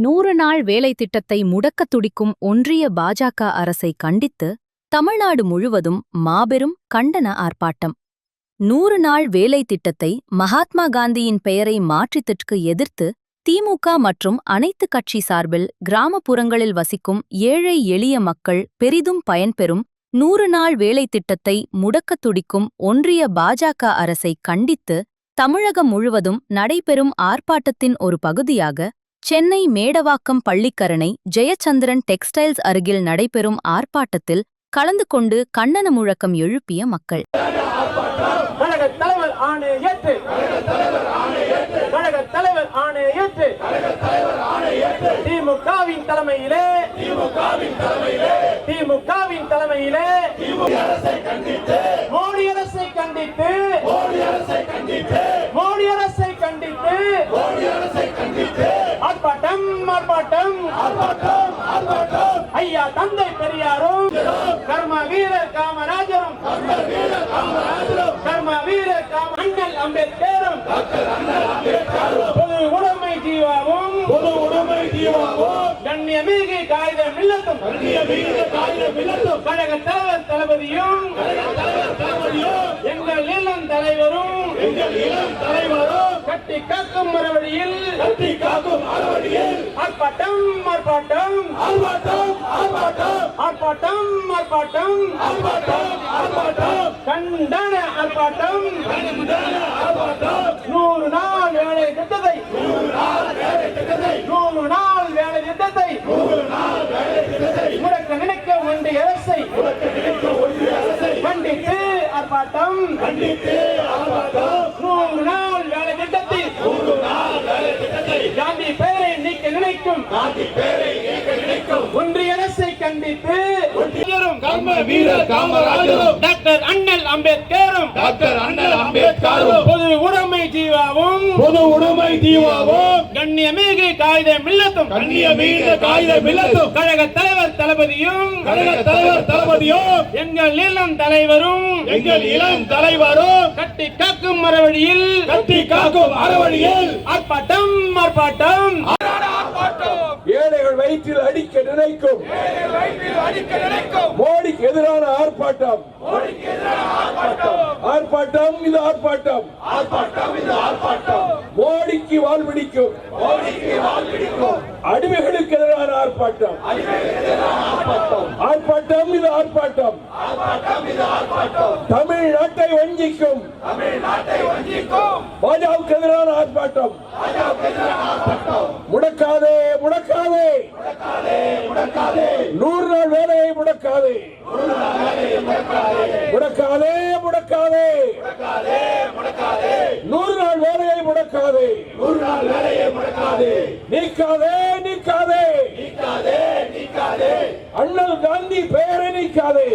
100 நாள் வேலை திட்டத்தை முடக்கத் துடிக்கும் ஒன்றிய பாஜக அரசை கண்டித்து தமிழ்நாடு முழுவதும் மாபெரும் கண்டன ஆர்ப்பாட்டம். 100 நாள் வேலை திட்டத்தை மகாத்மா காந்தியின் பெயரை மாற்றியதற்கு எதிர்த்து திமுக மற்றும் அனைத்து கட்சி சார்பில் கிராமப்புறங்களில் வசிக்கும் ஏழை எளிய மக்கள் பெரிதும் பயன்பெறும் 100 நாள் வேலை திட்டத்தை முடக்கத் துடிக்கும் ஒன்றிய பாஜக அரசை கண்டித்து தமிழகம் முழுவதும் நடைபெறும் ஆர்ப்பாட்டத்தின் ஒரு பகுதியாக சென்னை மேடவாக்கம் பள்ளிக்கரணை ஜெயச்சந்திரன் டெக்ஸ்டைல்ஸ் அருகில் நடைபெறும் ஆர்ப்பாட்டத்தில் கலந்து கொண்டு கண்டன முழக்கம் எழுப்பிய மக்கள். திமுகவின் தலைமையிலே மோடி அரசை கண்டித்து ஆர்ப்பாட்டம் ஐயா தந்தை பெரியாரும் கர்ம வீரர் காமராஜரும் அண்ணல் அம்பேத்கரும் பொது உடைமை ஜீவாவும் கண்ணியமிகு காகிதம் இல்லத்தும் கழக தலைவர் தளபதியும் எங்கள் இளம் தலைவரும் கட்டி காக்கும் மறுவழியில் ஆர்ப்பாட்டம் கண்டன ஆர்ப்பாட்டம் 100 நாள் வேலை திட்டத்தை முடக்க நினைக்க ஒன்றிய அரசை கண்டித்து ஆர்ப்பாட்டம் 100 நாள் வேலை திட்டத்தில் காந்தி பெயரை நீக்க நினைக்கும் ஒன்றிய அரசை கண்டித்து டாக்டர் அண்ணல் அம்பேத்கரும் பொது உடைமை ஜீவாவும் கண்ணியமிகு காகிதம் இல்லத்தும் கழக தலைவர் தளபதியும் எங்கள் இளம் தலைவரும் கட்டி காக்கும் மறுவழியில் ஆர்ப்பாட்டம் ஏழைகள் வயிற்றில் அடிக்க நினைக்கும் மோடிக்கு எதிரான ஆர்ப்பாட்டம் இது ஆர்ப்பாட்டம் மோடிக்கு வால் பிடிக்கும் அடிமைகளுக்கு எதிரான ஆர்ப்பாட்டம் இது ஆர்ப்பாட்டம் தமிழ்நாட்டை வஞ்சிக்கும் பாஜகவுக்கு எதிரான ஆர்ப்பாட்டம் முடக்காதே 100 நாள் வேலையை முடக்காதே 100 நாள் வேலையை முடக்காதே நீக்காதே அண்ணல் காந்தி பெயரை நீக்காதே